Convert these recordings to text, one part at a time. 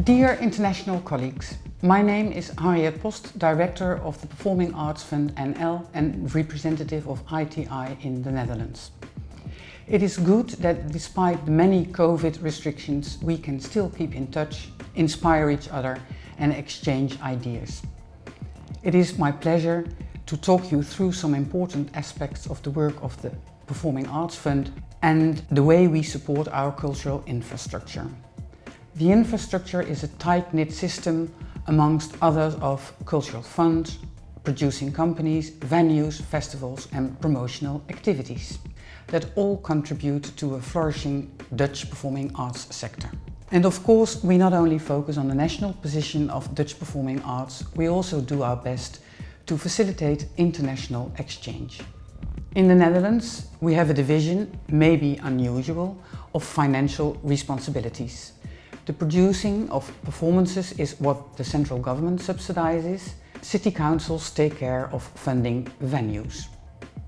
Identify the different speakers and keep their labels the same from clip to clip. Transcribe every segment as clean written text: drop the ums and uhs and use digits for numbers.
Speaker 1: Dear international colleagues, my name is Harriet Post, Director of the Performing Arts Fund NL and representative of ITI in the Netherlands. It is good that despite the many COVID restrictions, we can still keep in touch, inspire each other and exchange ideas. It is my pleasure to talk you through some important aspects of the work of the Performing Arts Fund and the way we support our cultural infrastructure. The infrastructure is a tight-knit system amongst others of cultural funds, producing companies, venues, festivals and promotional activities that all contribute to a flourishing Dutch performing arts sector. And of course, we not only focus on the national position of Dutch performing arts, we also do our best to facilitate international exchange. In the Netherlands, we have a division, maybe unusual, of financial responsibilities. The producing of performances is what the central government subsidizes. City councils take care of funding venues.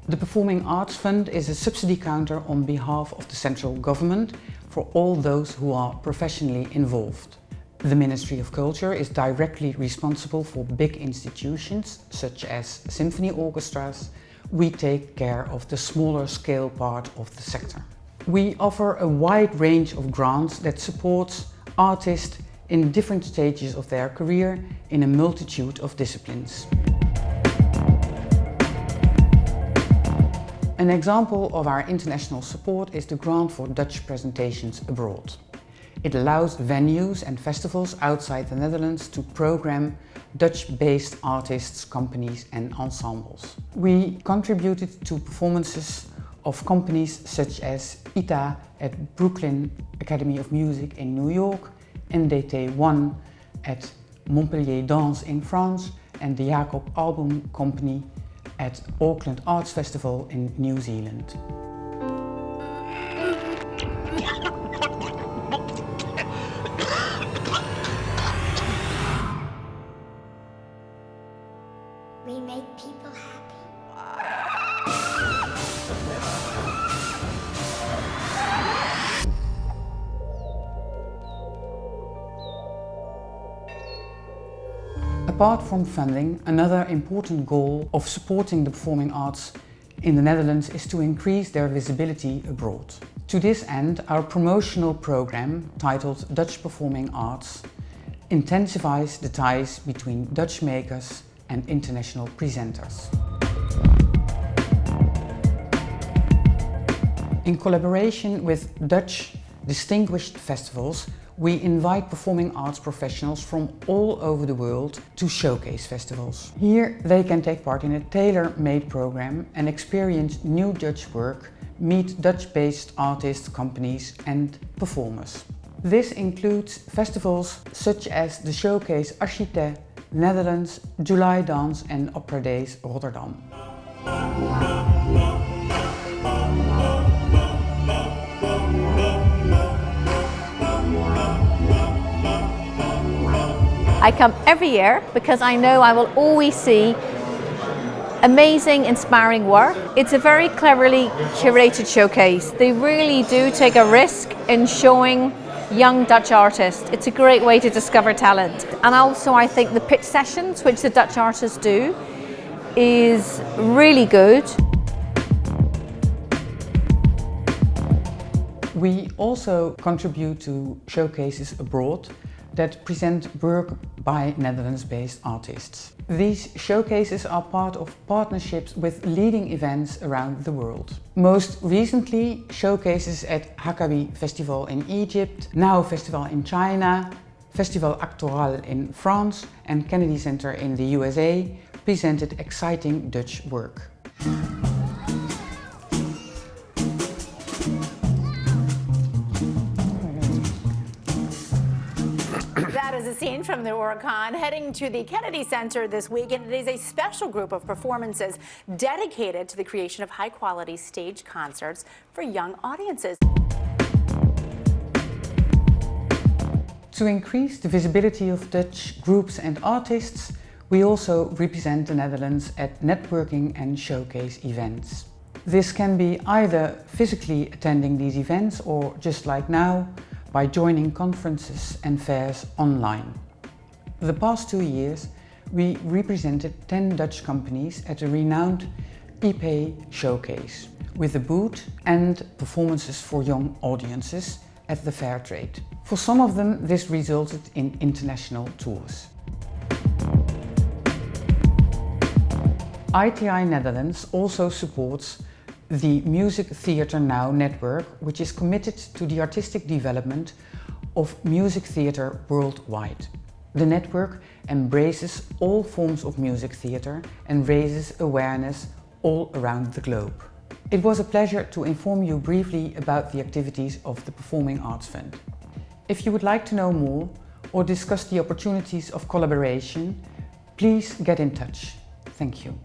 Speaker 1: The Performing Arts Fund is a subsidy counter on behalf of the central government for all those who are professionally involved. The Ministry of Culture is directly responsible for big institutions such as symphony orchestras. We take care of the smaller scale part of the sector. We offer a wide range of grants that supports artists in different stages of their career in a multitude of disciplines. An example of our international support is the grant for Dutch presentations abroad. It allows venues and festivals outside the Netherlands to program Dutch-based artists, companies and ensembles. We contributed to performances of companies such as ITA at Brooklyn Academy of Music in New York, NDT1 at Montpellier Dance in France and the Jacob Album Company at Auckland Arts Festival in New Zealand.
Speaker 2: We make people happy.
Speaker 1: Apart from funding, another important goal of supporting the performing arts in the Netherlands is to increase their visibility abroad. To this end, our promotional program, titled Dutch Performing Arts, intensifies the ties between Dutch makers and international presenters. In collaboration with Dutch distinguished festivals, we invite performing arts professionals from all over the world to showcase festivals. Here they can take part in a tailor-made program and experience new Dutch work, meet Dutch-based artists, companies and performers. This includes festivals such as the showcase Architect Netherlands, July Dance and Opera Days Rotterdam.
Speaker 3: I come every year because I know I will always see amazing, inspiring work. It's a very cleverly curated showcase. They really do take a risk in showing young Dutch artists. It's a great way to discover talent. And also I think the pitch sessions, which the Dutch artists do, is really good.
Speaker 1: We also contribute to showcases abroad that present work by Netherlands-based artists. These showcases are part of partnerships with leading events around the world. Most recently, showcases at Hakabi Festival in Egypt, Now Festival in China, Festival Actoral in France and Kennedy Center in the USA presented exciting Dutch work.
Speaker 4: That is a scene from the Oricon heading to the Kennedy Center this week, and it is a special group of performances dedicated to the creation of high-quality stage concerts for young audiences.
Speaker 1: To increase the visibility of Dutch groups and artists, we also represent the Netherlands at networking and showcase events. This can be either physically attending these events or, just like now, by joining conferences and fairs online. The past 2 years, we represented 10 Dutch companies at a renowned IPE showcase, with a booth and performances for young audiences at the fair trade. For some of them, this resulted in international tours. ITI Netherlands also supports the Music Theatre Now network, which is committed to the artistic development of music theatre worldwide. The network embraces all forms of music theatre and raises awareness all around the globe. It was a pleasure to inform you briefly about the activities of the Performing Arts Fund. If you would like to know more or discuss the opportunities of collaboration, please get in touch. Thank you.